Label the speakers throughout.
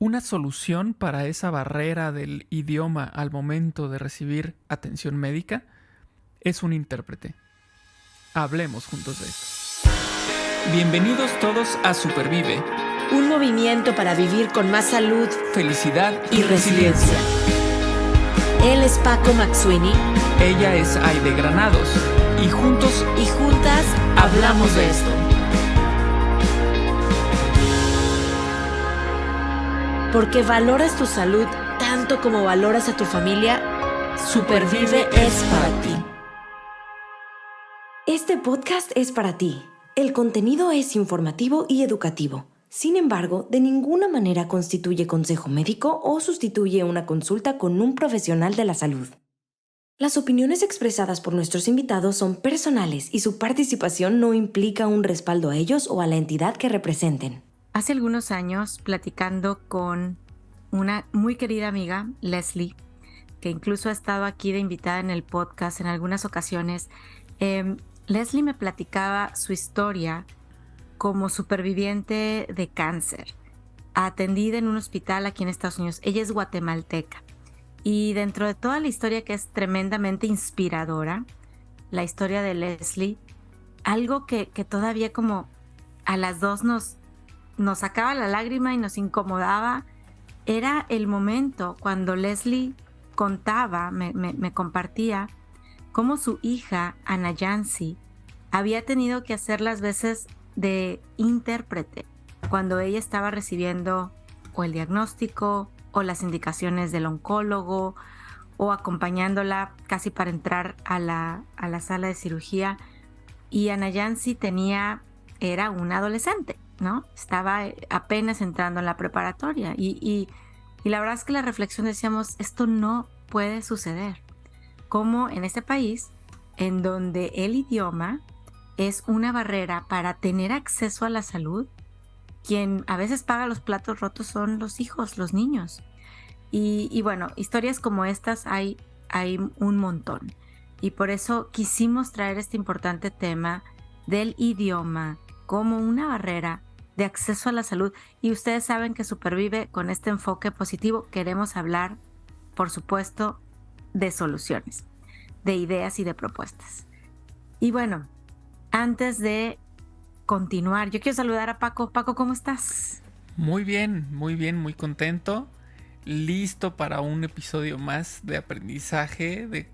Speaker 1: Una solución para esa barrera del idioma al momento de recibir atención médica es un intérprete. Hablemos juntos de esto. Bienvenidos todos a Supervive,
Speaker 2: un movimiento para vivir con más salud,
Speaker 1: felicidad
Speaker 2: y resiliencia. Él es Paco Maxuini.
Speaker 1: Ella es Aide Granados. Y juntos
Speaker 2: y juntas hablamos de esto. Porque valoras tu salud tanto como valoras a tu familia, Supervive es para ti. Este podcast es para ti. El contenido es informativo y educativo. Sin embargo, de ninguna manera constituye consejo médico o sustituye una consulta con un profesional de la salud. Las opiniones expresadas por nuestros invitados son personales y su participación no implica un respaldo a ellos o a la entidad que representen.
Speaker 3: Hace algunos años, platicando con una muy querida amiga, Leslie, que incluso ha estado aquí de invitada en el podcast en algunas ocasiones, Leslie me platicaba su historia como superviviente de cáncer, atendida en un hospital aquí en Estados Unidos. Ella es guatemalteca. Y dentro de toda la historia, que es tremendamente inspiradora, la historia de Leslie, algo que todavía como a las dos nos sacaba la lágrima y nos incomodaba, era el momento cuando Leslie contaba, me compartía, cómo su hija, Ana Yancy, había tenido que hacer las veces de intérprete cuando ella estaba recibiendo o el diagnóstico o las indicaciones del oncólogo o acompañándola casi para entrar a la sala de cirugía. Y Ana Yancy era una adolescente, ¿no? Estaba apenas entrando en la preparatoria y la verdad es que la reflexión decíamos, esto no puede suceder. Como en este país, en donde el idioma es una barrera para tener acceso a la salud, quien a veces paga los platos rotos son los hijos, los niños. Y bueno, historias como estas hay un montón. Y por eso quisimos traer este importante tema del idioma como una barrera de acceso a la salud. Y ustedes saben que Supervive, con este enfoque positivo, queremos hablar, por supuesto, de soluciones, de ideas y de propuestas. Y bueno, antes de continuar, yo quiero saludar a Paco. Paco, ¿cómo estás?
Speaker 1: Muy bien, muy contento. Listo para un episodio más de aprendizaje,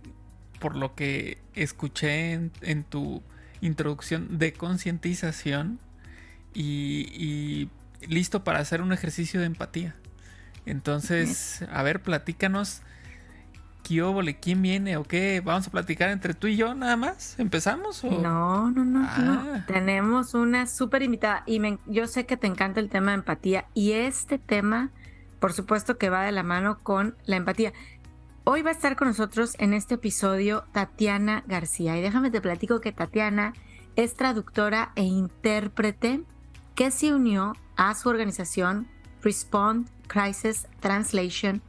Speaker 1: por lo que escuché en tu introducción, de concientización y listo para hacer un ejercicio de empatía. Entonces, a ver, platícanos. ¿Qué óvole? ¿Quién viene o qué? ¿Vamos a platicar entre tú y yo nada más? ¿Empezamos? ¿O?
Speaker 3: No. Tenemos una súper invitada y yo sé que te encanta el tema de empatía y este tema, por supuesto que va de la mano con la empatía. Hoy va a estar con nosotros en este episodio Tatiana García y déjame te platico que Tatiana es traductora e intérprete que se unió a su organización Respond Crisis Translation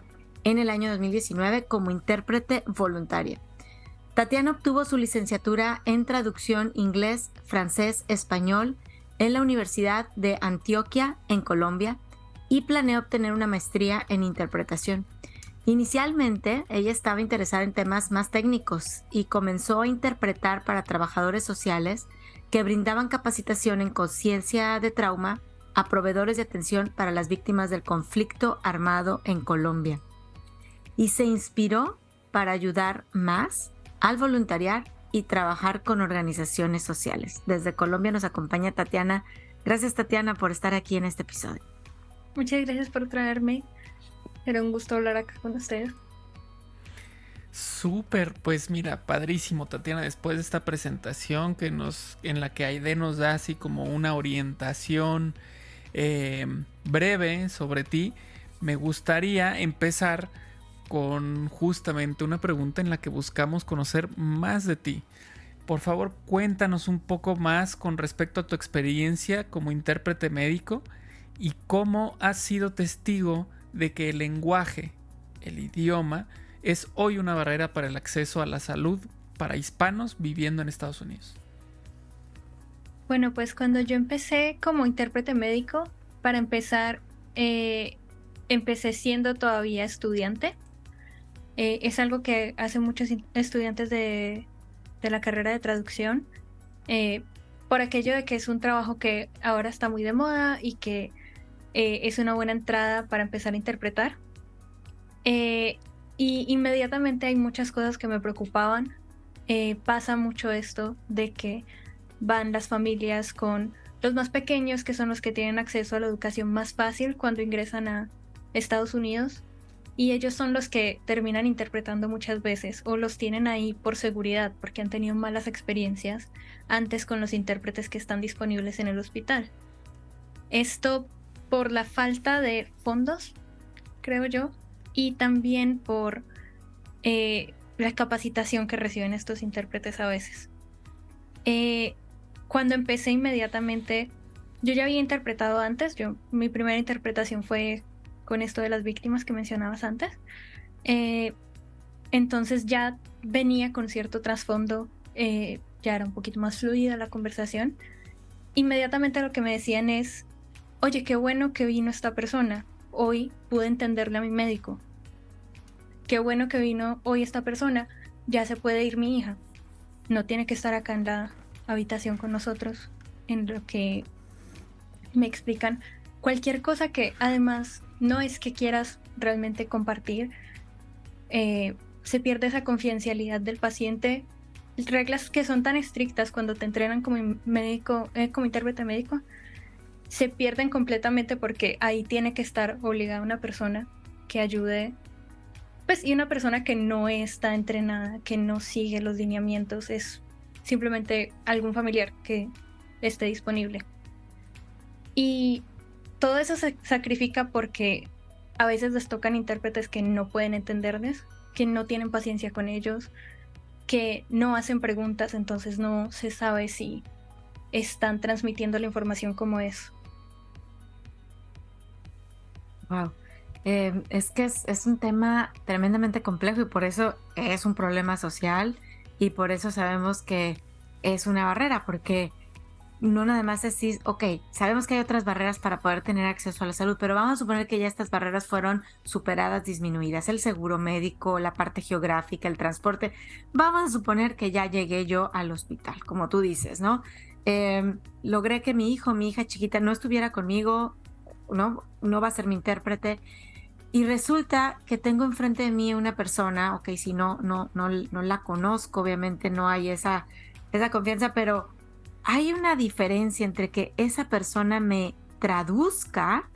Speaker 3: en el año 2019 como intérprete voluntaria. Tatiana obtuvo su licenciatura en traducción inglés, francés, español en la Universidad de Antioquia, en Colombia, y planea obtener una maestría en interpretación. Inicialmente, ella estaba interesada en temas más técnicos y comenzó a interpretar para trabajadores sociales que brindaban capacitación en conciencia de trauma a proveedores de atención para las víctimas del conflicto armado en Colombia. Y se inspiró para ayudar más al voluntariar y trabajar con organizaciones sociales. Desde Colombia nos acompaña Tatiana. Gracias, Tatiana, por estar aquí en este episodio.
Speaker 4: Muchas gracias por traerme. Era un gusto hablar acá con ustedes.
Speaker 1: Súper, pues mira, padrísimo, Tatiana. Después de esta presentación en la que Aide nos da así como una orientación breve sobre ti, me gustaría empezar con justamente una pregunta en la que buscamos conocer más de ti. Por favor, cuéntanos un poco más con respecto a tu experiencia como intérprete médico y cómo has sido testigo de que el lenguaje, el idioma, es hoy una barrera para el acceso a la salud para hispanos viviendo en Estados Unidos.
Speaker 4: Bueno, pues cuando yo empecé como intérprete médico, para empezar, empecé siendo todavía estudiante. Es algo que hacen muchos estudiantes de la carrera de traducción, por aquello de que es un trabajo que ahora está muy de moda y que es una buena entrada para empezar a interpretar. Y inmediatamente hay muchas cosas que me preocupaban. Pasa mucho esto de que van las familias con los más pequeños, que son los que tienen acceso a la educación más fácil cuando ingresan a Estados Unidos, y ellos son los que terminan interpretando muchas veces, o los tienen ahí por seguridad, porque han tenido malas experiencias antes con los intérpretes que están disponibles en el hospital. Esto por la falta de fondos, creo yo, y también por la capacitación que reciben estos intérpretes a veces. Cuando empecé inmediatamente, yo ya había interpretado antes, mi primera interpretación fue con esto de las víctimas que mencionabas antes. Entonces ya venía con cierto trasfondo, ya era un poquito más fluida la conversación. Inmediatamente lo que me decían es, oye, qué bueno que vino esta persona, hoy pude entenderle a mi médico. Qué bueno que vino hoy esta persona, ya se puede ir mi hija. No tiene que estar acá en la habitación con nosotros, en lo que me explican. Cualquier cosa que además no es que quieras realmente compartir, se pierde esa confidencialidad del paciente. Reglas que son tan estrictas cuando te entrenan como médico, como intérprete médico, se pierden completamente porque ahí tiene que estar obligada una persona que ayude, pues, y una persona que no está entrenada, que no sigue los lineamientos, es simplemente algún familiar que esté disponible. Y todo eso se sacrifica porque a veces les tocan intérpretes que no pueden entenderles, que no tienen paciencia con ellos, que no hacen preguntas, entonces no se sabe si están transmitiendo la información como es.
Speaker 3: Wow. Es que es un tema tremendamente complejo y por eso es un problema social y por eso sabemos que es una barrera, porque no nada más decir, ok, sabemos que hay otras barreras para poder tener acceso a la salud, pero vamos a suponer que ya estas barreras fueron superadas, disminuidas, el seguro médico, la parte geográfica, el transporte. Vamos a suponer que ya llegué yo al hospital, como tú dices, ¿no? Logré que mi hija chiquita no estuviera conmigo, no va a ser mi intérprete. Y resulta que tengo enfrente de mí una persona, ok, si no la conozco, obviamente no hay esa confianza, pero hay una diferencia entre que esa persona me traduzca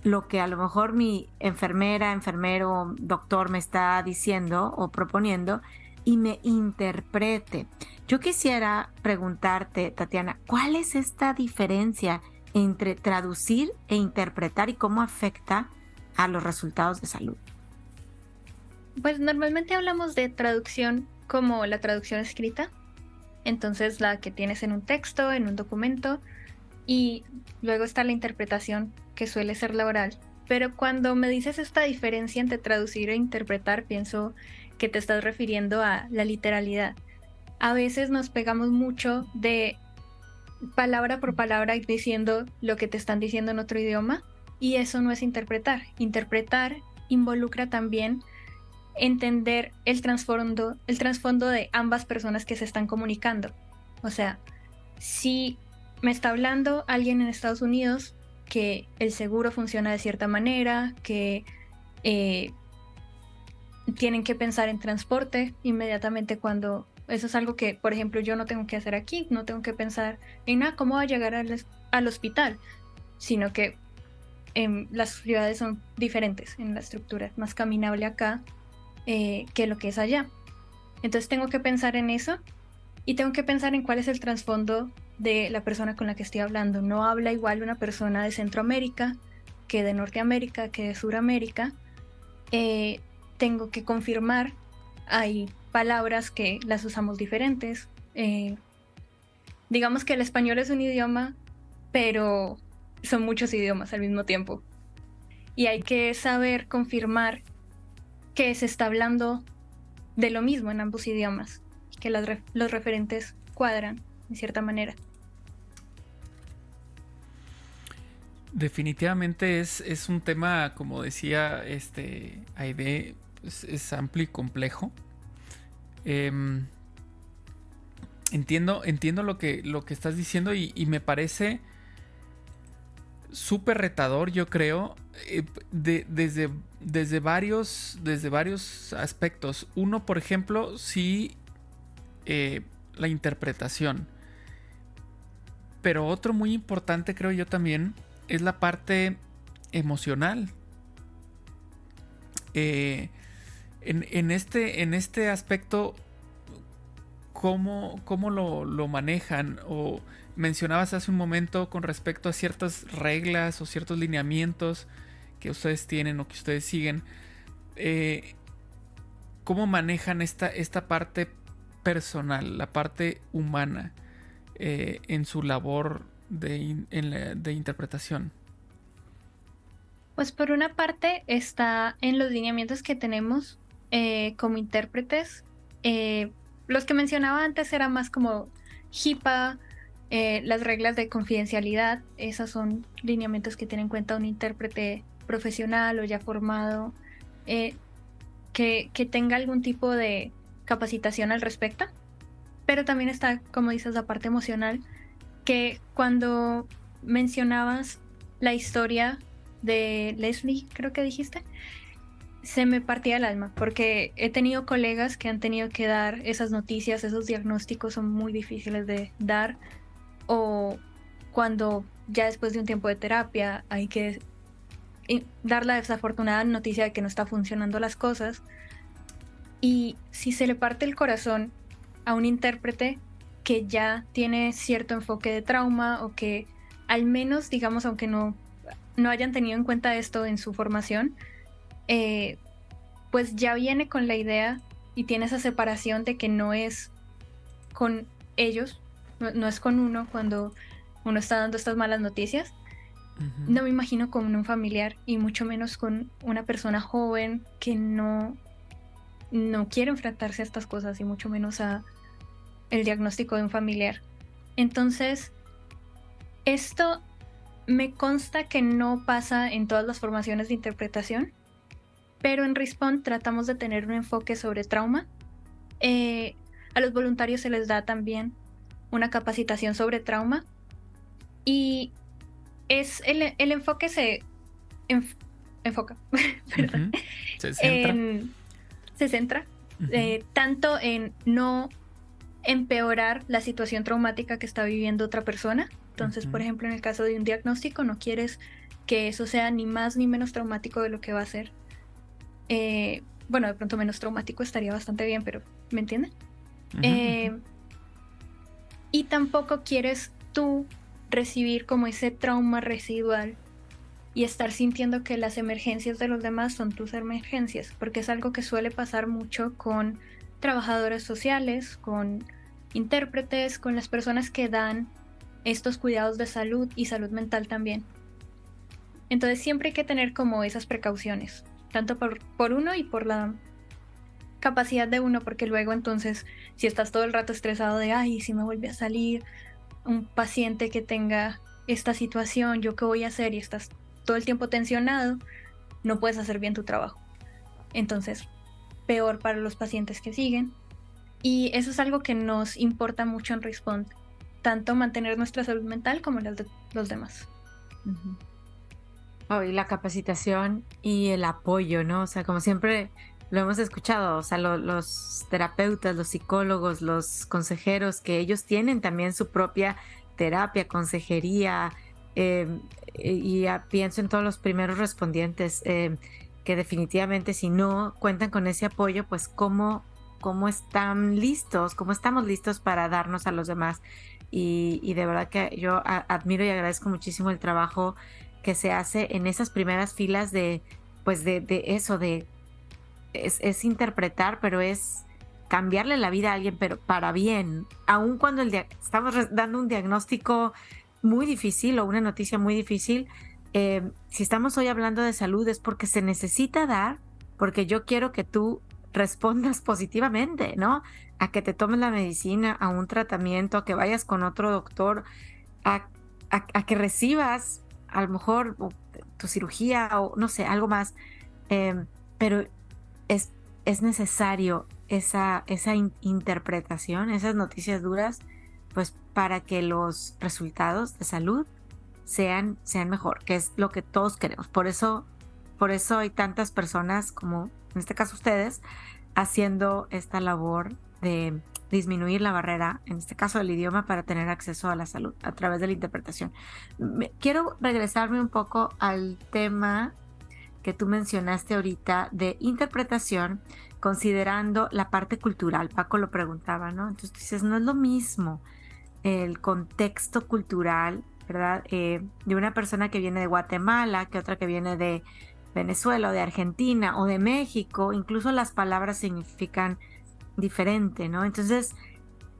Speaker 3: lo que a lo mejor mi enfermero, doctor me está diciendo o proponiendo y me interprete. Yo quisiera preguntarte, Tatiana, ¿cuál es esta diferencia entre traducir e interpretar y cómo afecta a los resultados de salud?
Speaker 4: Pues normalmente hablamos de traducción como la traducción escrita, entonces la que tienes en un texto, en un documento, y luego está la interpretación, que suele ser la oral. Pero cuando me dices esta diferencia entre traducir e interpretar, pienso que te estás refiriendo a la literalidad. A veces nos pegamos mucho de palabra por palabra diciendo lo que te están diciendo en otro idioma, y eso no es interpretar. Interpretar involucra también entender el trasfondo de ambas personas que se están comunicando. O sea, si me está hablando alguien en Estados Unidos que el seguro funciona de cierta manera, que tienen que pensar en transporte inmediatamente cuando eso es algo que, por ejemplo, yo no tengo que hacer aquí, no tengo que pensar en cómo va a llegar al hospital, sino que las ciudades son diferentes en la estructura, es más caminable acá que lo que es allá. Entonces tengo que pensar en eso y tengo que pensar en cuál es el trasfondo de la persona con la que estoy hablando. No habla igual una persona de Centroamérica que de Norteamérica, que de Suramérica. Tengo que confirmar, hay palabras que las usamos diferentes. Digamos que el español es un idioma, pero son muchos idiomas al mismo tiempo. Y hay que saber confirmar que se está hablando de lo mismo en ambos idiomas, que los referentes cuadran de cierta manera.
Speaker 1: Definitivamente es un tema, como decía Aide, es amplio y complejo. Entiendo lo que estás diciendo y me parece súper retador, yo creo, desde varios aspectos. Uno, por ejemplo, sí, la interpretación. Pero otro muy importante, creo yo también, es la parte emocional. En este aspecto, ¿cómo lo manejan? O mencionabas hace un momento con respecto a ciertas reglas o ciertos lineamientos que ustedes tienen o que ustedes siguen. ¿Cómo manejan esta parte personal, la parte humana, en su labor de interpretación?
Speaker 4: Pues por una parte está en los lineamientos que tenemos como intérpretes. Los que mencionaba antes eran más como HIPAA, las reglas de confidencialidad. Esos son lineamientos que tiene en cuenta un intérprete profesional o ya formado, que tenga algún tipo de capacitación al respecto. Pero también está, como dices, la parte emocional, que cuando mencionabas la historia de Leslie, creo que dijiste, se me partía el alma, porque he tenido colegas que han tenido que dar esas noticias, esos diagnósticos son muy difíciles de dar, o cuando ya después de un tiempo de terapia hay que dar la desafortunada noticia de que no está funcionando las cosas, y si se le parte el corazón a un intérprete que ya tiene cierto enfoque de trauma, o que al menos, digamos, aunque no hayan tenido en cuenta esto en su formación, pues ya viene con la idea y tiene esa separación de que no es con ellos, no es con uno cuando uno está dando estas malas noticias. Uh-huh. No me imagino con un familiar, y mucho menos con una persona joven que no quiere enfrentarse a estas cosas, y mucho menos a el diagnóstico de un familiar. Entonces, esto me consta que no pasa en todas las formaciones de interpretación, pero en Respond tratamos de tener un enfoque sobre trauma. A los voluntarios se les da también una capacitación sobre trauma, y es el enfoque se enfoca
Speaker 1: uh-huh.
Speaker 4: se centra uh-huh. Tanto en no empeorar la situación traumática que está viviendo otra persona. Entonces, uh-huh. Por ejemplo, en el caso de un diagnóstico, no quieres que eso sea ni más ni menos traumático de lo que va a ser. Bueno, de pronto menos traumático estaría bastante bien, pero ¿me entienden? Uh-huh. Y tampoco quieres tú recibir como ese trauma residual y estar sintiendo que las emergencias de los demás son tus emergencias, porque es algo que suele pasar mucho con trabajadores sociales, con intérpretes, con las personas que dan estos cuidados de salud y salud mental también. Entonces siempre hay que tener como esas precauciones, tanto por uno y por la capacidad de uno, porque luego entonces si estás todo el rato estresado de ay, si me vuelve a salir un paciente que tenga esta situación, ¿yo qué voy a hacer? Y estás todo el tiempo tensionado, no puedes hacer bien tu trabajo. Entonces, peor para los pacientes que siguen. Y eso es algo que nos importa mucho en Respond, tanto mantener nuestra salud mental como las de los demás.
Speaker 3: Uh-huh. Oh, y la capacitación y el apoyo, ¿no? O sea, como siempre lo hemos escuchado, o sea, los terapeutas, los psicólogos, los consejeros, que ellos tienen también su propia terapia, consejería, y pienso en todos los primeros respondientes, que definitivamente si no cuentan con ese apoyo, pues cómo estamos listos para darnos a los demás. Y de verdad que yo admiro y agradezco muchísimo el trabajo que se hace en esas primeras filas de eso, es interpretar, pero es cambiarle la vida a alguien, pero para bien, aun cuando estamos dando un diagnóstico muy difícil o una noticia muy difícil. Si estamos hoy hablando de salud es porque se necesita dar, porque yo quiero que tú respondas positivamente, ¿no? A que te tomes la medicina, a un tratamiento, a que vayas con otro doctor, a que recibas a lo mejor tu cirugía o no sé, algo más, pero es necesario esa interpretación, esas noticias duras, pues para que los resultados de salud sean mejor, que es lo que todos queremos. Por eso hay tantas personas como, en este caso ustedes, haciendo esta labor de disminuir la barrera, en este caso del idioma, para tener acceso a la salud a través de la interpretación. Quiero regresarme un poco al tema que tú mencionaste ahorita de interpretación, considerando la parte cultural. Paco lo preguntaba, ¿no? Entonces tú dices, no es lo mismo el contexto cultural, ¿verdad? De una persona que viene de Guatemala, que otra que viene de Venezuela o de Argentina o de México. Incluso las palabras significan diferente, ¿no? Entonces,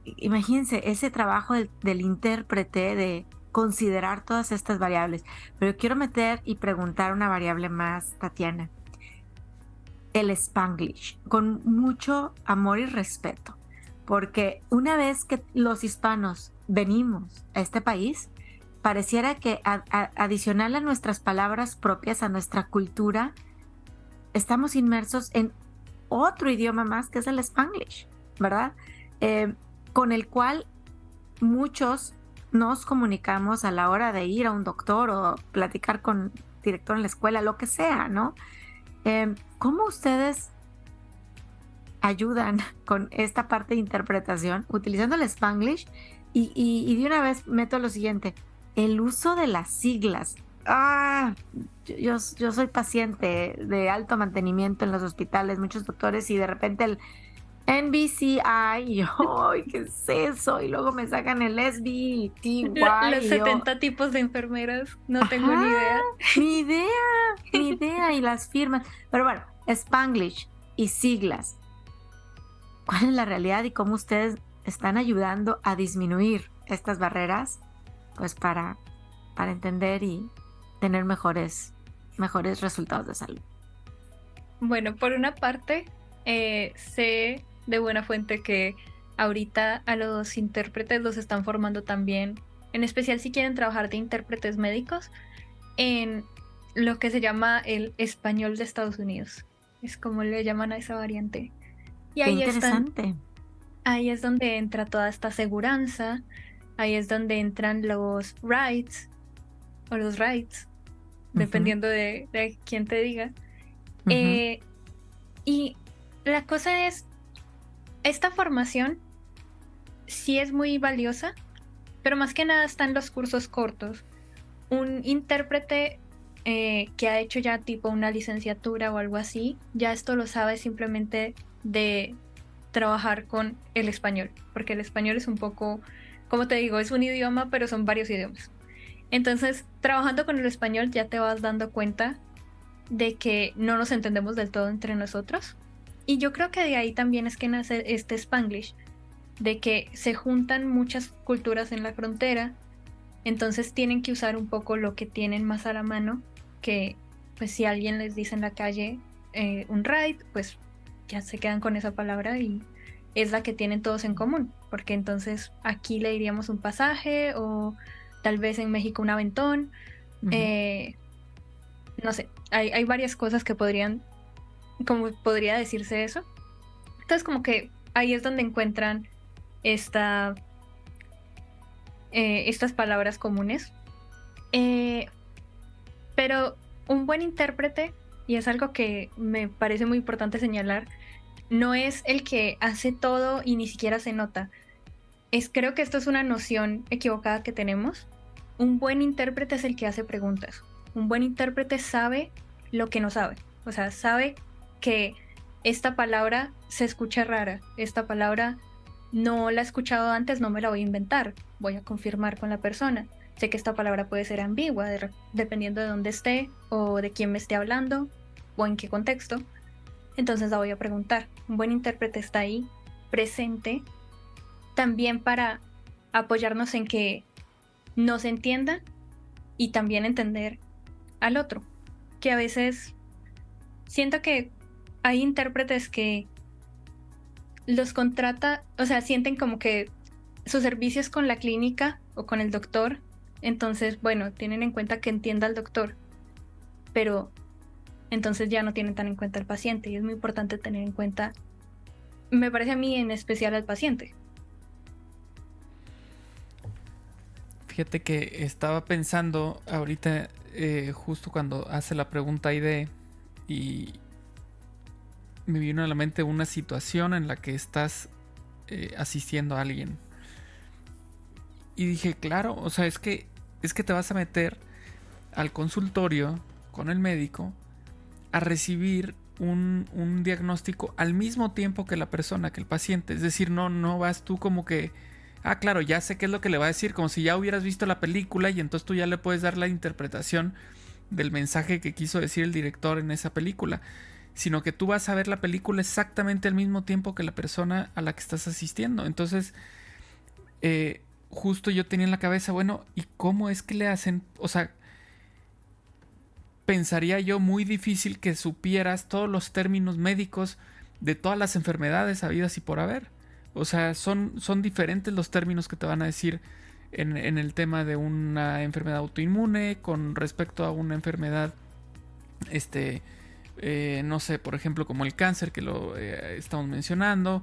Speaker 3: imagínense ese trabajo del intérprete de considerar todas estas variables. Pero quiero meter y preguntar una variable más, Tatiana. El Spanglish, con mucho amor y respeto, porque una vez que los hispanos venimos a este país, pareciera que adicional a nuestras palabras propias, a nuestra cultura, estamos inmersos en otro idioma más que es el Spanglish, ¿verdad? Con el cual muchos nos comunicamos a la hora de ir a un doctor o platicar con director en la escuela, lo que sea, ¿no? ¿Cómo ustedes ayudan con esta parte de interpretación utilizando el Spanglish? Y de una vez meto lo siguiente, el uso de las siglas. Yo soy paciente de alto mantenimiento en los hospitales, muchos doctores, y de repente el NBCI, y yo, ¡ay, qué es eso! Y luego me sacan el SBTY.
Speaker 4: Los 70 tipos de enfermeras, no tengo ni idea.
Speaker 3: Ni idea, y las firmas. Pero bueno, Spanglish y siglas. ¿Cuál es la realidad y cómo ustedes están ayudando a disminuir estas barreras? Pues para entender y tener mejores resultados de salud.
Speaker 4: Bueno, por una parte, sé de buena fuente que ahorita a los intérpretes los están formando también, en especial si quieren trabajar de intérpretes médicos, en lo que se llama el español de Estados Unidos. Es como le llaman a esa variante. Y
Speaker 3: Qué interesante.
Speaker 4: Ahí es donde entra toda esta aseguranza, ahí es donde entran los rights, o los rights, dependiendo de quién te diga. Y la cosa es, esta formación sí es muy valiosa, pero más que nada está en los cursos cortos. Un intérprete que ha hecho ya tipo una licenciatura o algo así, ya esto lo sabe simplemente de trabajar con el español, porque el español es un poco, como te digo, es un idioma, pero son varios idiomas. Entonces, trabajando con el español ya te vas dando cuenta de que no nos entendemos del todo entre nosotros. Y yo creo que de ahí también es que nace este Spanglish, de que se juntan muchas culturas en la frontera, entonces tienen que usar un poco lo que tienen más a la mano, que pues si alguien les dice en la calle un ride, pues ya se quedan con esa palabra y es la que tienen todos en común, porque entonces aquí le diríamos un pasaje o tal vez en México un aventón. No sé, hay varias cosas que podría decirse eso. Entonces como que ahí es donde encuentran estas palabras comunes. Pero un buen intérprete, y es algo que me parece muy importante señalar, no es el que hace todo y ni siquiera se nota. Creo que esto es una noción equivocada que tenemos. Un buen intérprete es el que hace preguntas. Un buen intérprete sabe lo que no sabe. O sea, sabe que esta palabra se escucha rara. Esta palabra no la he escuchado antes, no me la voy a inventar. Voy a confirmar con la persona. Sé que esta palabra puede ser ambigua, dependiendo de dónde esté, o de quién me esté hablando, o en qué contexto. Entonces la voy a preguntar. Un buen intérprete está ahí, presente, también para apoyarnos en que nos entienda y también entender al otro. Que a veces siento que hay intérpretes que los contrata, o sea, sienten como que sus servicios con la clínica o con el doctor Entonces, bueno, tienen en cuenta que entienda al doctor, pero entonces ya no tienen tan en cuenta al paciente y es muy importante tener en cuenta, me parece a mí en especial al paciente.
Speaker 1: Fíjate que estaba pensando ahorita, justo cuando hace la pregunta Aide, y me vino a la mente una situación en la que estás asistiendo a alguien. Y dije, claro, o sea, es que te vas a meter al consultorio con el médico a recibir un diagnóstico al mismo tiempo que la persona, que el paciente. Es decir, no vas tú como que, claro, ya sé qué es lo que le va a decir, como si ya hubieras visto la película y entonces tú ya le puedes dar la interpretación del mensaje que quiso decir el director en esa película, sino que tú vas a ver la película exactamente al mismo tiempo que la persona a la que estás asistiendo. Entonces, justo yo tenía en la cabeza, bueno, ¿y cómo es que le hacen? O sea, pensaría yo muy difícil que supieras todos los términos médicos de todas las enfermedades habidas y por haber. O sea, son diferentes los términos que te van a decir en el tema de una enfermedad autoinmune con respecto a una enfermedad, no sé, por ejemplo, como el cáncer que lo estamos mencionando,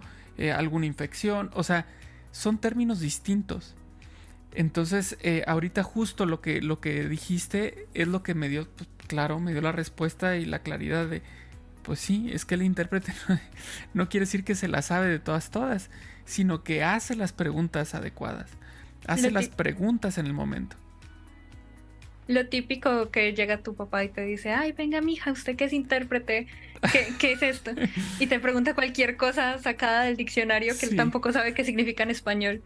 Speaker 1: alguna infección. O sea, son términos distintos. Entonces, ahorita justo lo que dijiste es lo que me dio, pues, claro, me dio la respuesta y la claridad de, pues sí, es que el intérprete no quiere decir que se la sabe de todas, sino que hace las preguntas adecuadas, hace las preguntas en el momento.
Speaker 4: Lo típico que llega tu papá y te dice, ay, venga mija, usted que es intérprete, ¿qué es esto? Y te pregunta cualquier cosa sacada del diccionario que
Speaker 1: Sí.
Speaker 4: él tampoco sabe qué significa en español.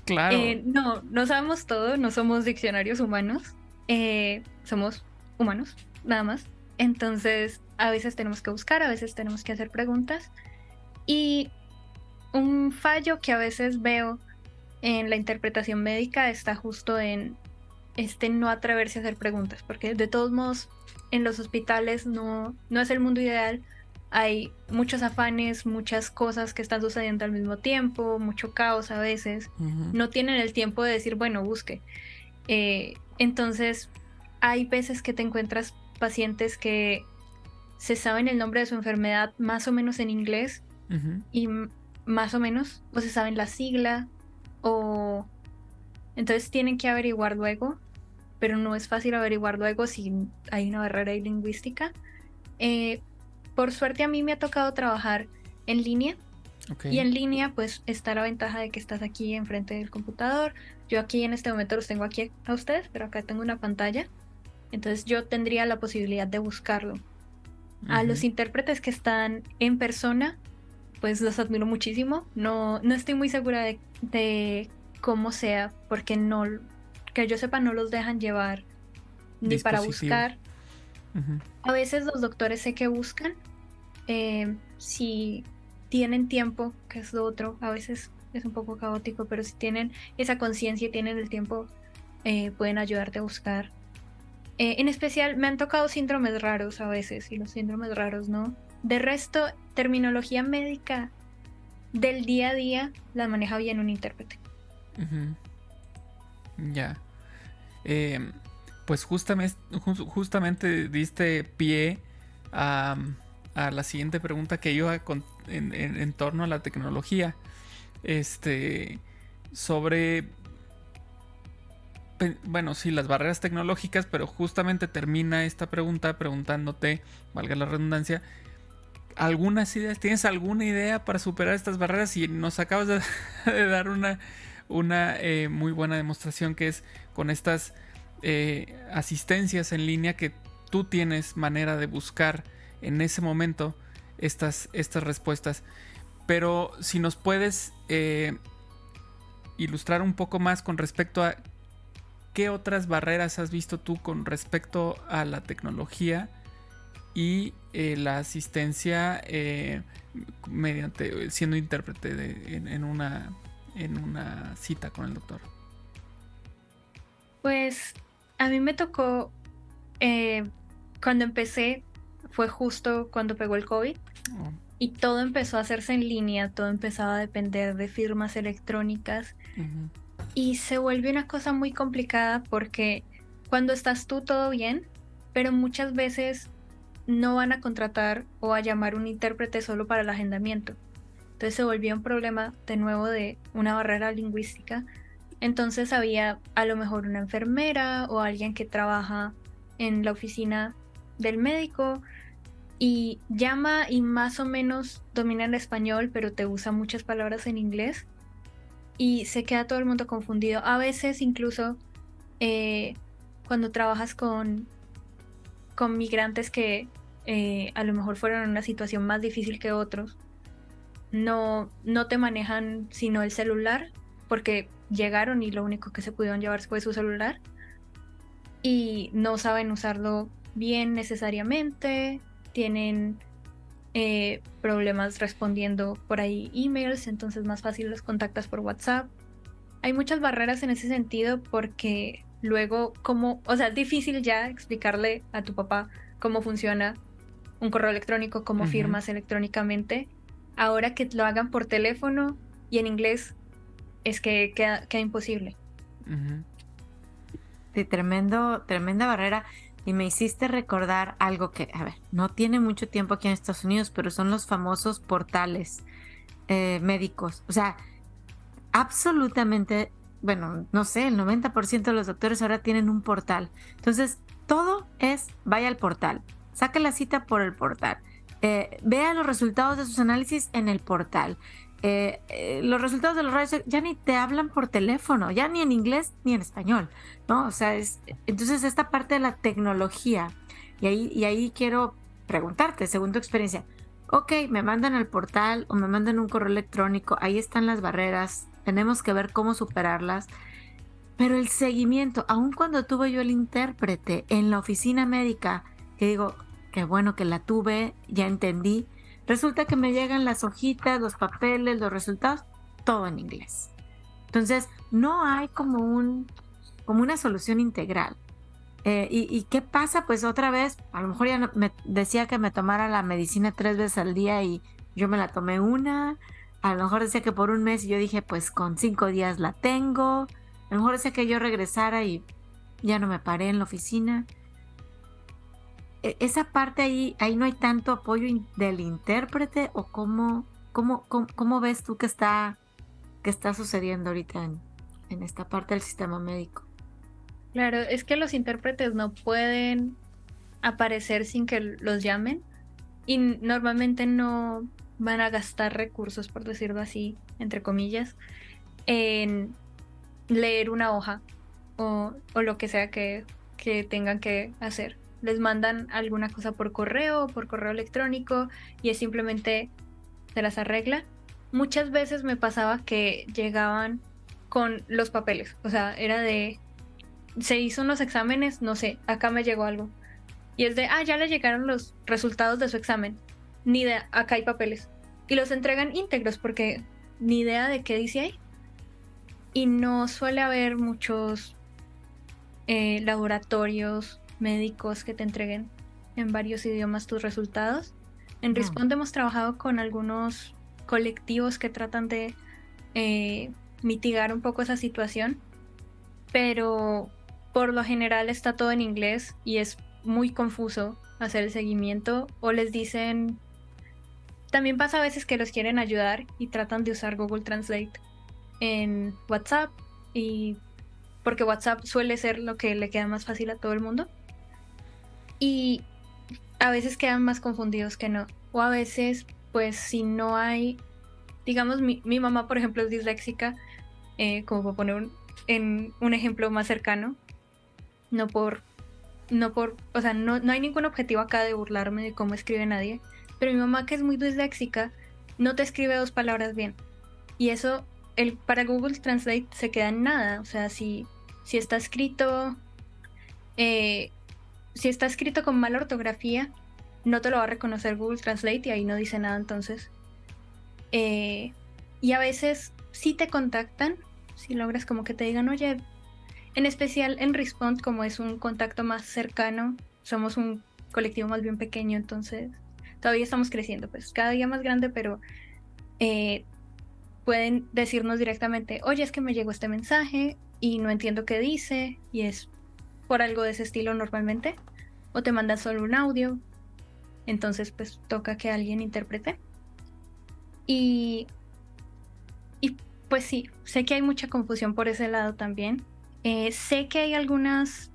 Speaker 1: Claro.
Speaker 4: No sabemos todo, no somos diccionarios humanos, somos humanos, nada más. Entonces, a veces tenemos que buscar, a veces tenemos que hacer preguntas. Y un fallo que a veces veo en la interpretación médica está justo en no atreverse a hacer preguntas, porque de todos modos en los hospitales no es el mundo ideal. Hay muchos afanes, muchas cosas que están sucediendo al mismo tiempo, mucho caos a veces.
Speaker 1: Uh-huh.
Speaker 4: No tienen el tiempo de decir, bueno, busque. Entonces, hay veces que te encuentras pacientes que se saben el nombre de su enfermedad más o menos en inglés,
Speaker 1: Uh-huh.
Speaker 4: y más o menos, o se saben la sigla, o entonces tienen que averiguar luego, pero no es fácil averiguar luego si hay una barrera lingüística. Por suerte a mí me ha tocado trabajar en línea.
Speaker 1: Okay.
Speaker 4: Y en línea pues está la ventaja de que estás aquí enfrente del computador. Yo aquí en este momento los tengo aquí a ustedes, pero acá tengo una pantalla. Entonces yo tendría la posibilidad de buscarlo. Uh-huh. A los intérpretes que están en persona, pues los admiro muchísimo. No estoy muy segura de cómo sea, porque no, que yo sepa, no los dejan llevar ni para buscar. Uh-huh. A veces los doctores sé que buscan, si tienen tiempo, que es lo otro, a veces es un poco caótico, pero si tienen esa conciencia y tienen el tiempo, pueden ayudarte a buscar. En especial me han tocado síndromes raros a veces, y los síndromes raros no. De resto, terminología médica del día a día la maneja bien un intérprete.
Speaker 1: Uh-huh. Ya. Pues justamente diste pie a la siguiente pregunta que iba en torno a la tecnología. Sobre, bueno, sí, las barreras tecnológicas, pero justamente termina esta pregunta preguntándote, valga la redundancia, algunas ideas. ¿Tienes alguna idea para superar estas barreras? Y nos acabas de dar una muy buena demostración, que es con estas asistencias en línea, que tú tienes manera de buscar en ese momento estas respuestas. Pero si nos puedes ilustrar un poco más con respecto a qué otras barreras has visto tú con respecto a la tecnología y la asistencia mediante siendo intérprete en una cita con el doctor.
Speaker 4: Pues a mí me tocó, cuando empecé, fue justo cuando pegó el COVID. Oh. Y todo empezó a hacerse en línea, todo empezaba a depender de firmas electrónicas. Uh-huh. Y se vuelve una cosa muy complicada porque cuando estás tú todo bien, pero muchas veces no van a contratar o a llamar un intérprete solo para el agendamiento. Entonces se volvió un problema de nuevo de una barrera lingüística. Entonces había a lo mejor una enfermera o alguien que trabaja en la oficina del médico y llama y más o menos domina el español, pero te usa muchas palabras en inglés y se queda todo el mundo confundido. A veces incluso cuando trabajas con migrantes que a lo mejor fueron en una situación más difícil que otros, no te manejan sino el celular, porque llegaron y lo único que se pudieron llevar fue su celular y no saben usarlo bien necesariamente, tienen problemas respondiendo por ahí emails, entonces más fácil los contactas por WhatsApp. Hay muchas barreras en ese sentido porque luego, o sea, es difícil ya explicarle a tu papá cómo funciona un correo electrónico, cómo firmas electrónicamente. Ahora que lo hagan por teléfono y en inglés, es que queda imposible.
Speaker 3: Sí, tremenda barrera. Y me hiciste recordar algo que, a ver, no tiene mucho tiempo aquí en Estados Unidos, pero son los famosos portales médicos. O sea, absolutamente, bueno, no sé, el 90% de los doctores ahora tienen un portal. Entonces, todo es, vaya al portal, saque la cita por el portal, vea los resultados de sus análisis en el portal. Los resultados de los rayos ya ni te hablan por teléfono, ya ni en inglés ni en español, ¿no? O sea, entonces esta parte de la tecnología, y ahí quiero preguntarte, según tu experiencia, ok, me mandan al portal o me mandan un correo electrónico, ahí están las barreras, tenemos que ver cómo superarlas, pero el seguimiento, aun cuando tuve yo el intérprete en la oficina médica, que digo, qué bueno que la tuve, ya entendí, resulta que me llegan las hojitas, los papeles, los resultados, todo en inglés. Entonces, no hay como una solución integral. ¿Y qué pasa? Pues otra vez, a lo mejor ya me decía que me tomara la medicina 3 veces al día y yo me la tomé una. A lo mejor decía que por un mes y yo dije, pues con 5 días la tengo. A lo mejor decía que yo regresara y ya no me paré en la oficina. Esa parte ahí no hay tanto apoyo del intérprete o cómo ves tú que está sucediendo ahorita en esta parte del sistema médico.
Speaker 4: Claro, es que los intérpretes no pueden aparecer sin que los llamen y normalmente no van a gastar recursos, por decirlo así, entre comillas, en leer una hoja o lo que sea que tengan que hacer. Les mandan alguna cosa por correo electrónico y es simplemente se las arregla. Muchas veces me pasaba que llegaban con los papeles, o sea, era de se hizo unos exámenes, no sé, acá me llegó algo. Y es de, ya le llegaron los resultados de su examen. Ni idea, acá hay papeles. Y los entregan íntegros porque ni idea de qué dice ahí. Y no suele haber muchos laboratorios médicos que te entreguen en varios idiomas tus resultados. En Respond hemos trabajado con algunos colectivos que tratan de mitigar un poco esa situación, pero por lo general está todo en inglés y es muy confuso hacer el seguimiento o les dicen... También pasa a veces que los quieren ayudar y tratan de usar Google Translate en WhatsApp y porque WhatsApp suele ser lo que le queda más fácil a todo el mundo y a veces quedan más confundidos que no, o a veces pues si no hay, digamos mi mamá por ejemplo es disléxica, como para poner un ejemplo más cercano, no, o sea, no hay ningún objetivo acá de burlarme de cómo escribe nadie, pero mi mamá que es muy disléxica no te escribe 2 palabras bien y eso para Google Translate se queda en nada, o sea, si está escrito con mala ortografía no te lo va a reconocer Google Translate y ahí no dice nada entonces. Y a veces sí te contactan, si logras como que te digan, oye, en especial en Respond, como es un contacto más cercano, somos un colectivo más bien pequeño, entonces todavía estamos creciendo, pues cada día más grande, pero pueden decirnos directamente, oye, es que me llegó este mensaje y no entiendo qué dice, y es por algo de ese estilo normalmente, o te mandan solo un audio, entonces pues toca que alguien interprete. Y, y pues sí, sé que hay mucha confusión por ese lado también. Sé que hay algunos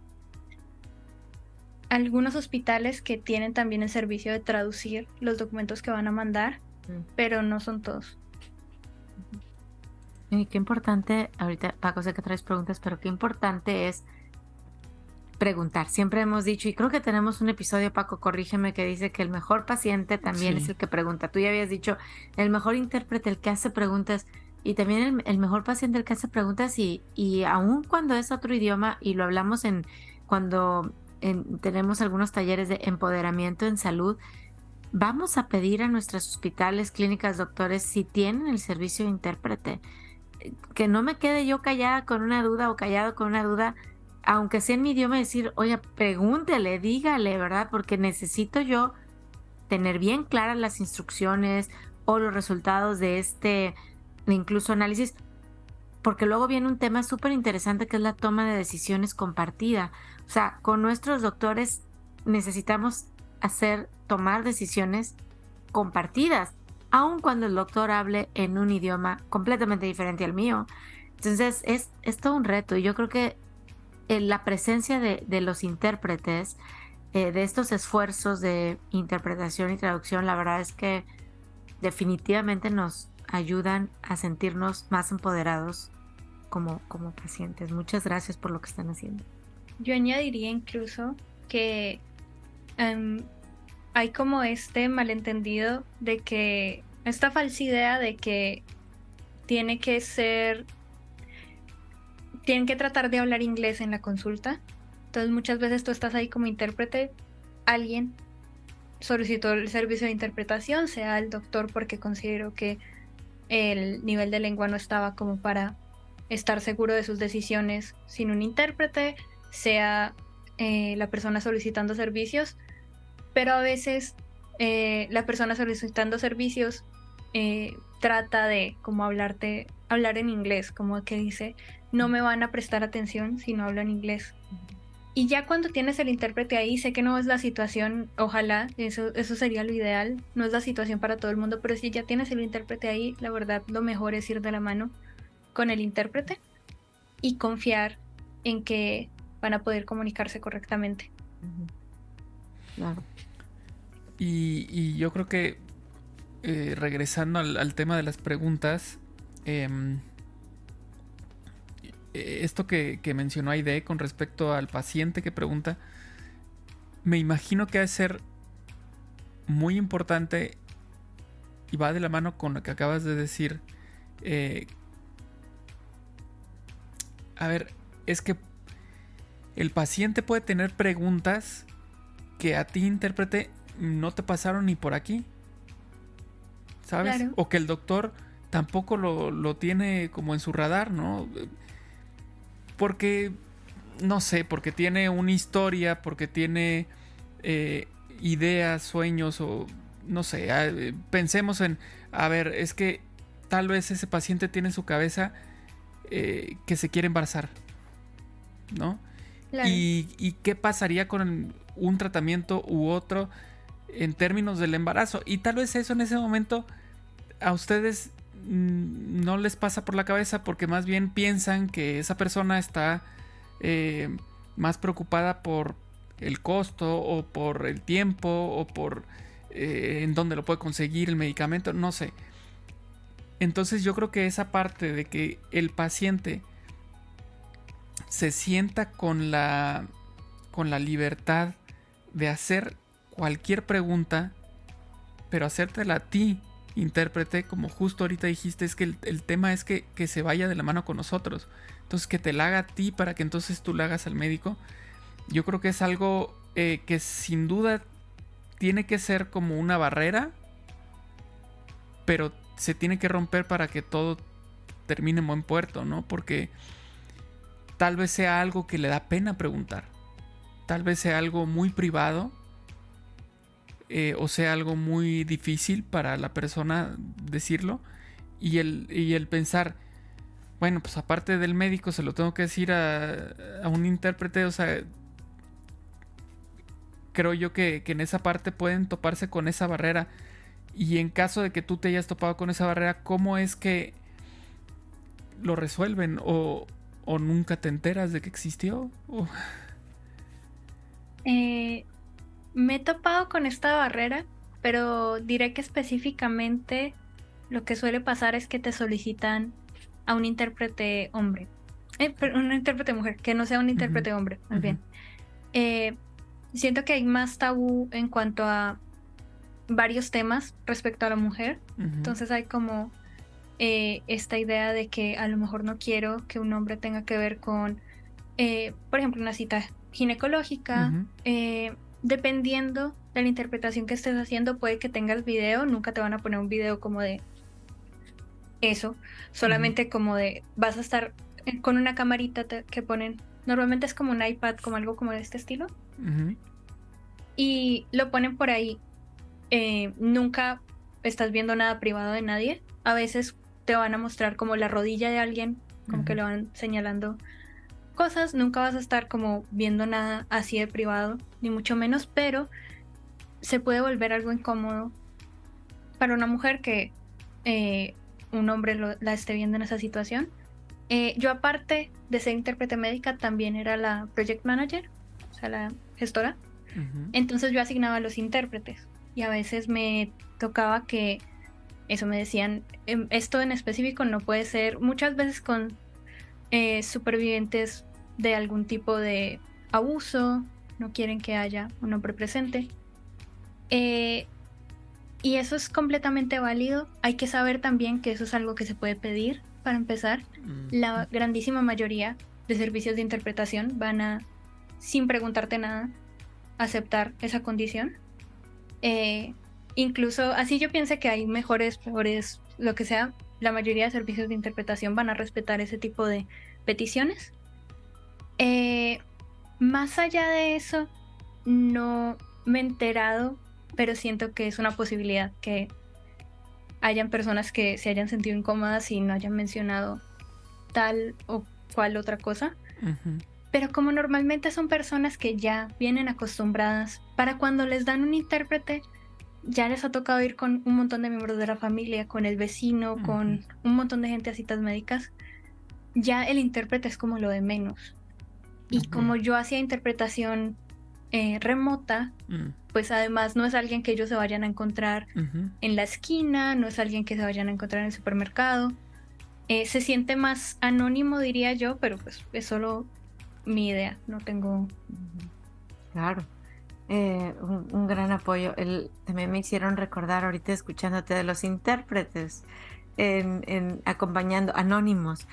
Speaker 4: hospitales que tienen también el servicio de traducir los documentos que van a mandar, pero no son todos.
Speaker 3: Y qué importante, ahorita Paco, sé que traes preguntas, pero qué importante es preguntar. Siempre hemos dicho, y creo que tenemos un episodio, Paco, corrígeme, que dice que el mejor paciente también es el que pregunta. Tú ya habías dicho, el mejor intérprete, el que hace preguntas, y también el mejor paciente, el que hace preguntas, y aun cuando es otro idioma, y lo hablamos cuando tenemos algunos talleres de empoderamiento en salud, vamos a pedir a nuestros hospitales, clínicas, doctores, si tienen el servicio de intérprete. Que no me quede yo callada con una duda o callado con una duda, aunque sea en mi idioma, decir, oye, pregúntele, dígale, ¿verdad? Porque necesito yo tener bien claras las instrucciones o los resultados de incluso análisis, porque luego viene un tema súper interesante que es la toma de decisiones compartida. O sea, con nuestros doctores necesitamos tomar decisiones compartidas, aun cuando el doctor hable en un idioma completamente diferente al mío. Entonces es todo un reto, y yo creo que la presencia de los intérpretes, de estos esfuerzos de interpretación y traducción, la verdad es que definitivamente nos ayudan a sentirnos más empoderados como pacientes. Muchas gracias por lo que están haciendo.
Speaker 4: Yo añadiría incluso que hay como este malentendido de que, esta falsa idea de que tienen que tratar de hablar inglés en la consulta. Entonces muchas veces tú estás ahí como intérprete, alguien solicitó el servicio de interpretación, sea el doctor porque consideró que el nivel de lengua no estaba como para estar seguro de sus decisiones sin un intérprete, sea la persona solicitando servicios, pero a veces la persona solicitando servicios trata de como hablar en inglés, como que dice, no me van a prestar atención si no hablo en inglés. Y ya cuando tienes el intérprete ahí, sé que no es la situación, ojalá, eso sería lo ideal, no es la situación para todo el mundo, pero si ya tienes el intérprete ahí, la verdad lo mejor es ir de la mano con el intérprete y confiar en que van a poder comunicarse correctamente.
Speaker 3: Claro.
Speaker 1: Y yo creo que regresando al tema de las preguntas, esto que mencionó Aide con respecto al paciente que pregunta, me imagino que ha de ser muy importante y va de la mano con lo que acabas de decir. A ver, es que el paciente puede tener preguntas que a ti, intérprete, no te pasaron ni por aquí, ¿sabes?
Speaker 4: Claro.
Speaker 1: O que el doctor tampoco lo tiene como en su radar, ¿no? Porque, no sé, porque tiene una historia, porque tiene ideas, sueños, o no sé, pensemos en, a ver, es que tal vez ese paciente tiene en su cabeza que se quiere embarazar, ¿no?
Speaker 4: Claro.
Speaker 1: ¿Y qué pasaría con un tratamiento u otro en términos del embarazo? Y tal vez eso en ese momento a ustedes no les pasa por la cabeza, porque más bien piensan que esa persona está más preocupada por el costo o por el tiempo o por en dónde lo puede conseguir el medicamento, no sé. Entonces yo creo que esa parte de que el paciente se sienta con la libertad de hacer cualquier pregunta, pero hacértela a ti, intérprete, como justo ahorita dijiste, es que el tema es que se vaya de la mano con nosotros. Entonces que te la haga a ti para que entonces tú la hagas al médico. Yo creo que es algo que sin duda tiene que ser como una barrera, pero se tiene que romper para que todo termine en buen puerto, ¿no? Porque tal vez sea algo que le da pena preguntar. Tal vez sea algo muy privado. O sea algo muy difícil para la persona decirlo. Y el pensar, bueno, pues aparte del médico se lo tengo que decir a un intérprete, o sea, creo yo que en esa parte pueden toparse con esa barrera. Y en caso de que tú te hayas topado con esa barrera, ¿cómo es que lo resuelven? ¿O nunca te enteras de que existió?
Speaker 4: Me he topado con esta barrera, pero diré que específicamente lo que suele pasar es que te solicitan a un intérprete hombre. Un intérprete mujer, que no sea un intérprete hombre, más bien. Siento que hay más tabú en cuanto a varios temas respecto a la mujer. Entonces hay como esta idea de que a lo mejor no quiero que un hombre tenga que ver con, por ejemplo, una cita ginecológica. Dependiendo de la interpretación que estés haciendo, puede que tengas video. Nunca te van a poner un video como de eso, solamente como de vas a estar con una camarita que ponen, normalmente es como un iPad, como algo como de este estilo, y lo ponen por ahí. Nunca estás viendo nada privado de nadie. A veces te van a mostrar como la rodilla de alguien, como que le van señalando cosas. Nunca vas a estar como viendo nada así de privado, ni mucho menos, pero se puede volver algo incómodo para una mujer que un hombre la esté viendo en esa situación. Yo, aparte de ser intérprete médica, también era la project manager, o sea, la gestora. Entonces yo asignaba a los intérpretes y a veces me tocaba que eso me decían, esto en específico no puede ser, muchas veces con supervivientes de algún tipo de abuso, no quieren que haya un hombre presente. Y eso es completamente válido. Hay que saber también que eso es algo que se puede pedir para empezar. La grandísima mayoría de servicios de interpretación van a, sin preguntarte nada, aceptar esa condición. Incluso así yo pienso que hay mejores, peores, lo que sea, la mayoría de servicios de interpretación van a respetar ese tipo de peticiones. Más allá de eso, no me he enterado, pero siento que es una posibilidad que hayan personas que se hayan sentido incómodas y no hayan mencionado tal o cual otra cosa. Pero como normalmente son personas que ya vienen acostumbradas, para cuando les dan un intérprete, ya les ha tocado ir con un montón de miembros de la familia, con el vecino, con un montón de gente a citas médicas, ya el intérprete es como lo de menos. Y como yo hacía interpretación remota, pues además no es alguien que ellos se vayan a encontrar en la esquina, no es alguien que se vayan a encontrar en el supermercado. Se siente más anónimo, diría yo, pero pues es solo mi idea, no tengo...
Speaker 3: Claro, un gran apoyo. También me hicieron recordar ahorita escuchándote de los intérpretes en acompañando anónimos.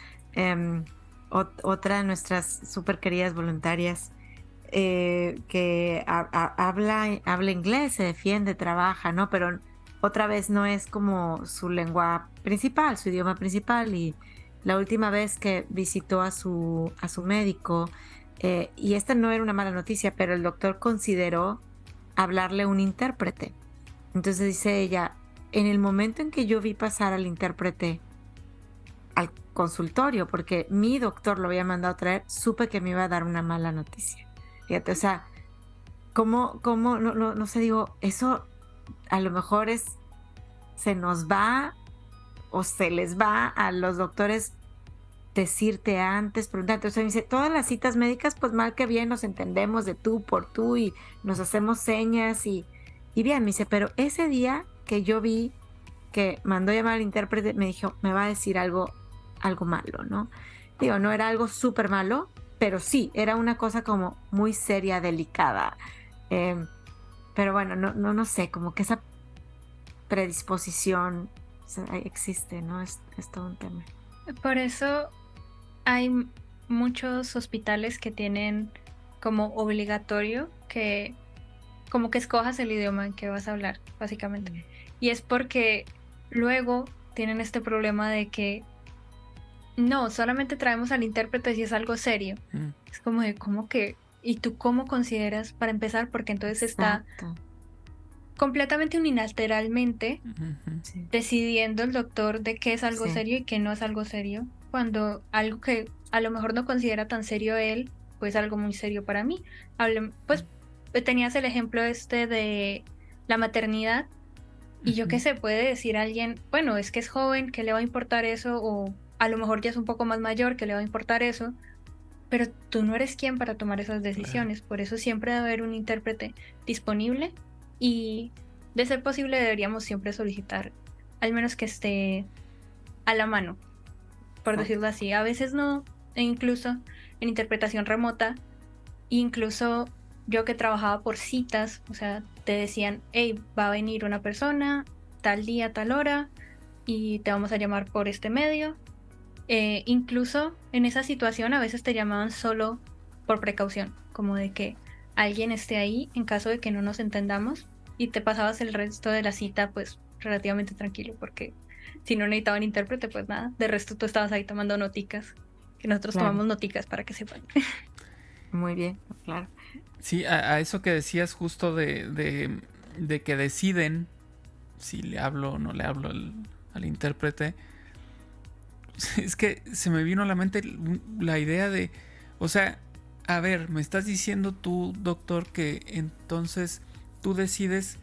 Speaker 3: Otra de nuestras súper queridas voluntarias que habla inglés, se defiende, trabaja, ¿no? Pero otra vez no es como su lengua principal, su idioma principal. Y la última vez que visitó a su médico, y esta no era una mala noticia, pero el doctor consideró hablarle a un intérprete. Entonces dice ella, en el momento en que yo vi pasar al intérprete al consultorio, porque mi doctor lo había mandado a traer, supe que me iba a dar una mala noticia. Fíjate, o sea, ¿cómo no sé, digo, eso a lo mejor se nos va o se les va a los doctores decirte antes, preguntarte. O sea, me dice, todas las citas médicas, pues mal que bien nos entendemos de tú por tú y nos hacemos señas y bien, me dice, pero ese día que yo vi que mandó llamar al intérprete, me dijo, me va a decir algo malo, ¿no? Digo, no era algo súper malo, pero sí, era una cosa como muy seria, delicada. Pero bueno, no sé, como que esa predisposición, o sea, existe, ¿no? Es todo un tema.
Speaker 4: Por eso hay muchos hospitales que tienen como obligatorio que como que escojas el idioma en que vas a hablar, básicamente. Y es porque luego tienen este problema de que no, solamente traemos al intérprete si es algo serio. Es como de, ¿cómo que? ¿Y tú cómo consideras para empezar? Porque entonces está completamente unilateralmente
Speaker 3: Sí.
Speaker 4: decidiendo el doctor de qué es algo
Speaker 3: Sí.
Speaker 4: serio y qué no es algo serio, cuando algo que a lo mejor no considera tan serio él, pues algo muy serio para mí. Pues tenías el ejemplo este de la maternidad y yo qué sé, puede decir alguien, bueno, es que es joven, ¿qué le va a importar eso? O a lo mejor ya es un poco más mayor, ¿qué le va a importar eso? Pero tú no eres quien para tomar esas decisiones, por eso siempre debe haber un intérprete disponible y de ser posible deberíamos siempre solicitar, al menos que esté a la mano, por
Speaker 3: Exacto.
Speaker 4: decirlo así. A veces no, e incluso en interpretación remota, incluso yo que trabajaba por citas, o sea, te decían, hey, va a venir una persona tal día, tal hora, y te vamos a llamar por este medio. Incluso en esa situación a veces te llamaban solo por precaución, como de que alguien esté ahí en caso de que no nos entendamos y te pasabas el resto de la cita pues relativamente tranquilo porque si no necesitaban intérprete pues nada, de resto tú estabas ahí tomando noticas, que nosotros
Speaker 3: Claro.
Speaker 4: tomamos noticas para que sepan.
Speaker 3: Muy bien, claro.
Speaker 1: Sí, a eso que decías justo de que deciden si le hablo o no le hablo al intérprete. Es que se me vino a la mente la idea de, o sea, a ver, me estás diciendo tú, doctor, que entonces tú decides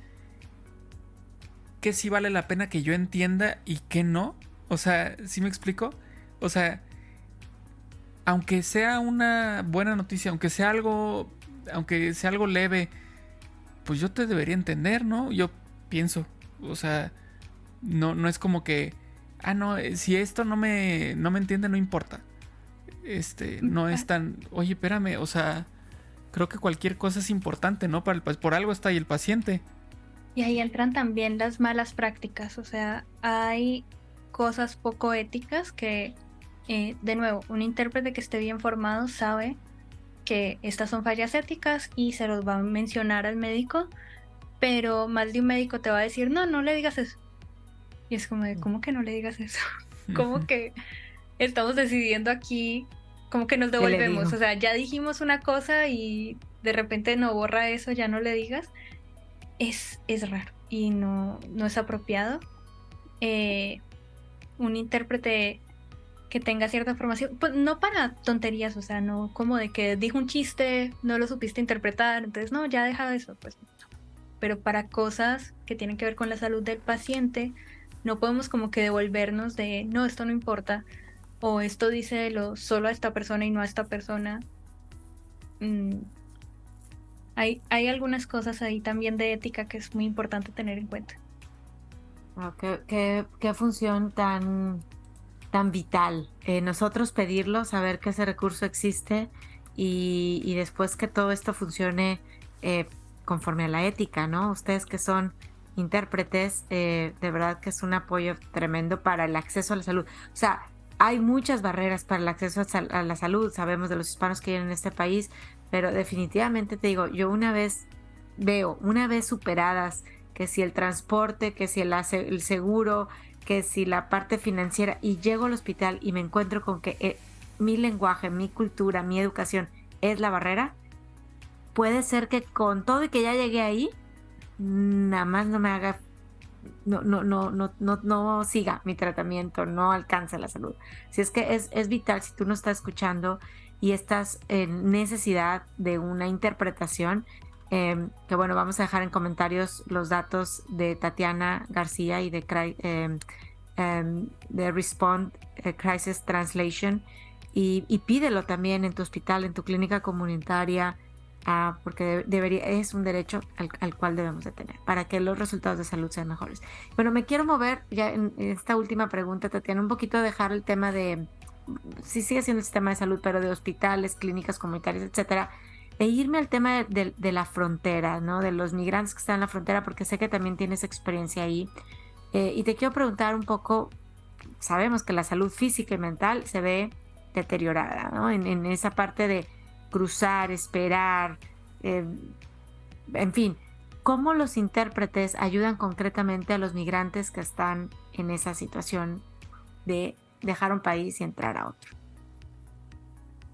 Speaker 1: que sí vale la pena que yo entienda y que no. O sea, ¿sí me explico? O sea, aunque sea una buena noticia, aunque sea algo leve, pues yo te debería entender, ¿no? Yo pienso, o sea, no es como que, no, si esto no me entiende, no importa. No es tan, oye, espérame, o sea, creo que cualquier cosa es importante, ¿no? Por algo está ahí el paciente.
Speaker 4: Y ahí entran también las malas prácticas, o sea, hay cosas poco éticas que, de nuevo, un intérprete que esté bien formado sabe que estas son fallas éticas y se los va a mencionar al médico, pero más de un médico te va a decir, no, no le digas eso. Y es como de, ¿cómo que no le digas eso? ¿Cómo que estamos decidiendo aquí? ¿Cómo que nos
Speaker 3: ¿Qué le
Speaker 4: devolvemos?
Speaker 3: digo?
Speaker 4: O sea, ya dijimos una cosa y de repente no borra eso, ya no le digas. Es raro y no es apropiado. Un intérprete que tenga cierta formación, pues no para tonterías, o sea, no como de que dijo un chiste, no lo supiste interpretar, entonces no, ya deja eso, pues no. Pero para cosas que tienen que ver con la salud del paciente, no podemos como que devolvernos de, no, esto no importa, o esto dice solo a esta persona y no a esta persona. Mm, hay algunas cosas ahí también de ética que es muy importante tener en cuenta.
Speaker 3: Wow, qué función tan vital. Nosotros pedirlo, saber que ese recurso existe y después que todo esto funcione conforme a la ética, ¿no? Ustedes que son intérpretes, de verdad que es un apoyo tremendo para el acceso a la salud. O sea, hay muchas barreras para el acceso a la salud, sabemos de los hispanos que viven en este país, pero definitivamente te digo, yo una vez superadas, que si el transporte, que si el seguro, que si la parte financiera, y llego al hospital y me encuentro con que mi lenguaje, mi cultura, mi educación es la barrera, puede ser que con todo y que ya llegué ahí, nada más no me haga, no siga mi tratamiento, no alcance la salud. Si es que es vital, si tú no estás escuchando y estás en necesidad de una interpretación, que bueno, vamos a dejar en comentarios los datos de Tatiana García y de Respond Crisis Translation y pídelo también en tu hospital, en tu clínica comunitaria, porque es un derecho al cual debemos de tener para que los resultados de salud sean mejores. Bueno, me quiero mover ya en esta última pregunta, Tatiana, un poquito dejar el tema de, sí sigue siendo el sistema de salud, pero de hospitales, clínicas comunitarias, etcétera, e irme al tema de la frontera, ¿no? De los migrantes que están en la frontera, porque sé que también tienes experiencia ahí. Y te quiero preguntar un poco, sabemos que la salud física y mental se ve deteriorada, ¿no? En esa parte de cruzar, esperar, en fin, ¿cómo los intérpretes ayudan concretamente a los migrantes que están en esa situación de dejar un país y entrar a otro?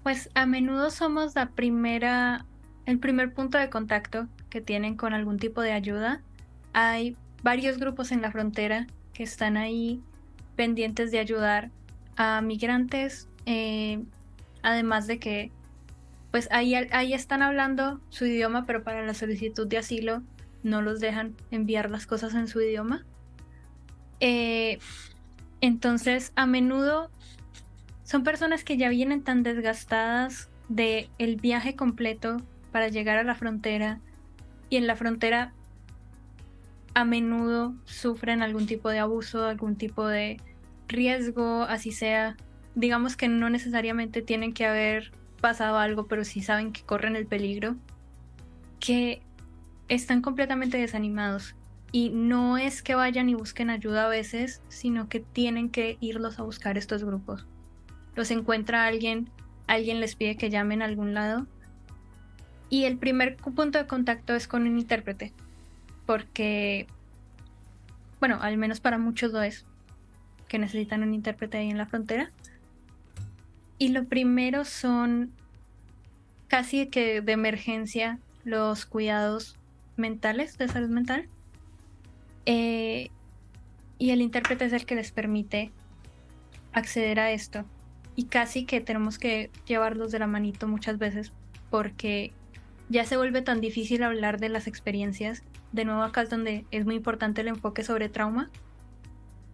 Speaker 4: Pues a menudo somos el primer punto de contacto que tienen con algún tipo de ayuda hay varios grupos en la frontera que están ahí pendientes de ayudar a migrantes, además de que pues ahí están hablando su idioma, pero para la solicitud de asilo no los dejan enviar las cosas en su idioma. Entonces, a menudo son personas que ya vienen tan desgastadas del viaje completo para llegar a la frontera, y en la frontera a menudo sufren algún tipo de abuso, algún tipo de riesgo, así sea. Digamos que no necesariamente tienen que haber pasado algo, pero sí saben que corren el peligro, que están completamente desanimados. Y no es que vayan y busquen ayuda a veces, sino que tienen que irlos a buscar estos grupos. Los encuentra alguien les pide que llamen a algún lado. Y el primer punto de contacto es con un intérprete. Porque, bueno, al menos para muchos lo es, que necesitan un intérprete ahí en la frontera. Y lo primero son casi que de emergencia los cuidados mentales, de salud mental. Y el intérprete es el que les permite acceder a esto. Y casi que tenemos que llevarlos de la manito muchas veces, porque ya se vuelve tan difícil hablar de las experiencias. De nuevo, acá es donde es muy importante el enfoque sobre trauma.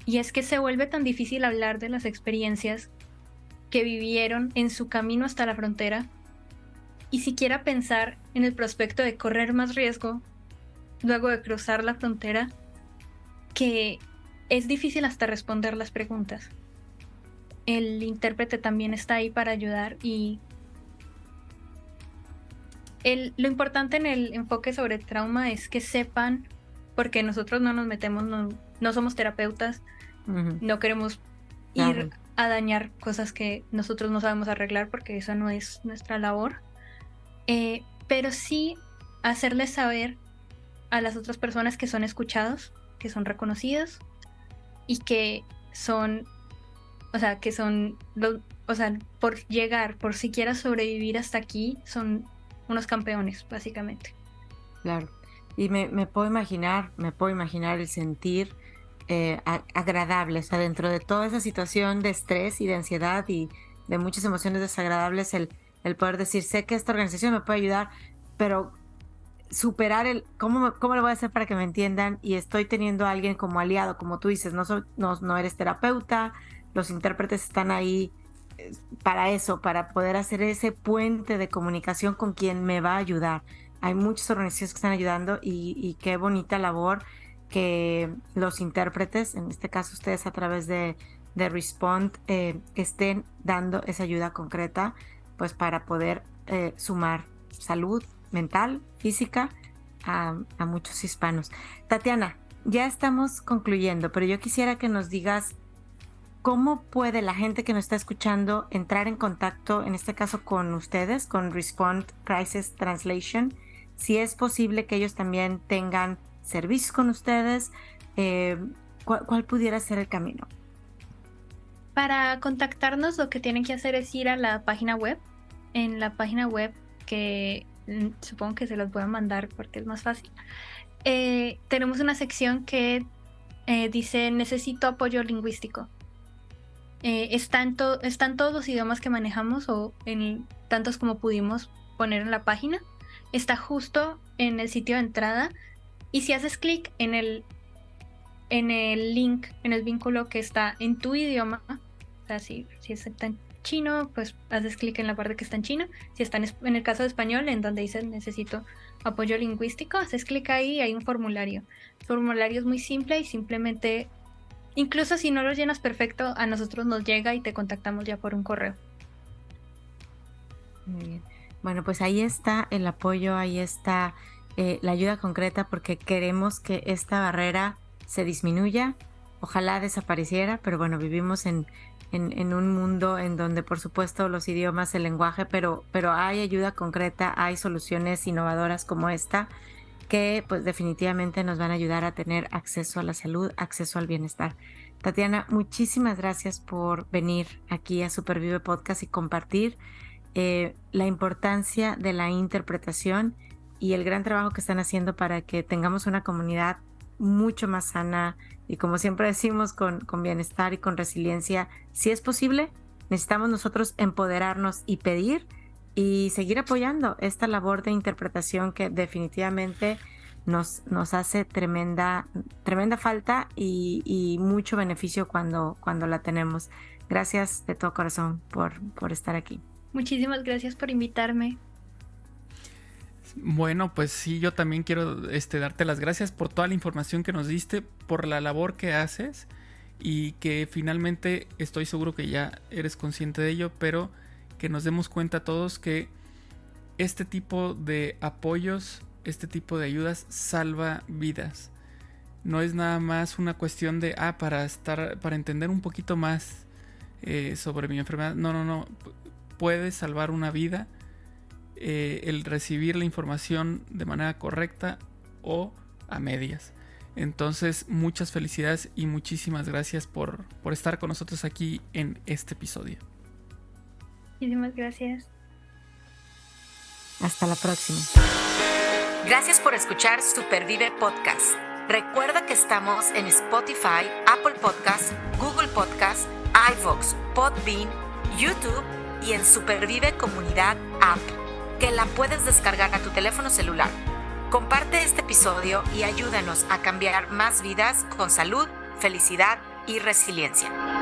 Speaker 4: Y es que se vuelve tan difícil hablar de las experiencias que vivieron en su camino hasta la frontera, y siquiera pensar en el prospecto de correr más riesgo luego de cruzar la frontera, que es difícil hasta responder las preguntas. El intérprete también está ahí para ayudar, y lo importante en el enfoque sobre trauma es que sepan, porque nosotros no nos metemos, no somos terapeutas, no queremos ir a dañar cosas que nosotros no sabemos arreglar, porque esa no es nuestra labor, pero sí hacerles saber a las otras personas que son escuchados, que son reconocidos, y que son, por llegar, por siquiera sobrevivir hasta aquí, son unos campeones, básicamente.
Speaker 3: Claro. Y me puedo imaginar el sentir agradable, o sea, dentro de toda esa situación de estrés y de ansiedad y de muchas emociones desagradables, el poder decir, sé que esta organización me puede ayudar, pero superar ¿cómo lo voy a hacer para que me entiendan? Y estoy teniendo a alguien como aliado, como tú dices, no eres terapeuta, los intérpretes están ahí para eso, para poder hacer ese puente de comunicación con quien me va a ayudar. Hay muchas organizaciones que están ayudando, y qué bonita labor que los intérpretes, en este caso ustedes a través de Respond, estén dando esa ayuda concreta, pues para poder sumar salud mental, física a muchos hispanos. Tatiana, ya estamos concluyendo, pero yo quisiera que nos digas cómo puede la gente que nos está escuchando entrar en contacto, en este caso con ustedes, con Respond Crisis Translation, si es posible que ellos también tengan servicios con ustedes, ¿cuál pudiera ser el camino?
Speaker 4: Para contactarnos, lo que tienen que hacer es ir a la página web. En la página web, que supongo que se los voy a mandar porque es más fácil, tenemos una sección que dice necesito apoyo lingüístico. Están todos los idiomas que manejamos, o en tantos como pudimos poner en la página. Está justo en el sitio de entrada, y si haces clic en el link, en el vínculo que está en tu idioma, o sea, si está en chino, pues haces clic en la parte que está en chino. Si está en el caso de español, en donde dice necesito apoyo lingüístico, haces clic ahí y hay un formulario. El formulario es muy simple y simplemente, incluso si no lo llenas perfecto, a nosotros nos llega y te contactamos ya por un correo.
Speaker 3: Muy bien. Bueno, pues ahí está el apoyo, ahí está la ayuda concreta, porque queremos que esta barrera se disminuya, ojalá desapareciera, pero bueno, vivimos en un mundo en donde por supuesto los idiomas, el lenguaje, pero hay ayuda concreta, hay soluciones innovadoras como esta que pues definitivamente nos van a ayudar a tener acceso a la salud, acceso al bienestar. Tatiana, muchísimas gracias por venir aquí a Supervive Podcast y compartir la importancia de la interpretación y el gran trabajo que están haciendo para que tengamos una comunidad mucho más sana y, como siempre decimos, con bienestar y con resiliencia. Si es posible, necesitamos nosotros empoderarnos y pedir y seguir apoyando esta labor de interpretación que definitivamente nos hace tremenda falta y mucho beneficio cuando la tenemos. Gracias de todo corazón por estar aquí.
Speaker 4: Muchísimas gracias por invitarme.
Speaker 1: Bueno, pues sí, yo también quiero darte las gracias por toda la información que nos diste, por la labor que haces y que finalmente estoy seguro que ya eres consciente de ello, pero que nos demos cuenta todos que este tipo de apoyos, este tipo de ayudas salva vidas. No es nada más una cuestión de para entender un poquito más sobre mi enfermedad. No. Puede salvar una vida el recibir la información de manera correcta o a medias. Entonces, muchas felicidades y muchísimas gracias por estar con nosotros aquí en este episodio.
Speaker 4: Muchísimas gracias.
Speaker 3: Hasta la próxima. Gracias por escuchar Supervive Podcast. Recuerda que estamos en Spotify, Apple Podcasts, Google Podcasts, iVoox, Podbean, YouTube y en Supervive Comunidad App, que la puedes descargar a tu teléfono celular. Comparte este episodio y ayúdanos a cambiar más vidas con salud, felicidad y resiliencia.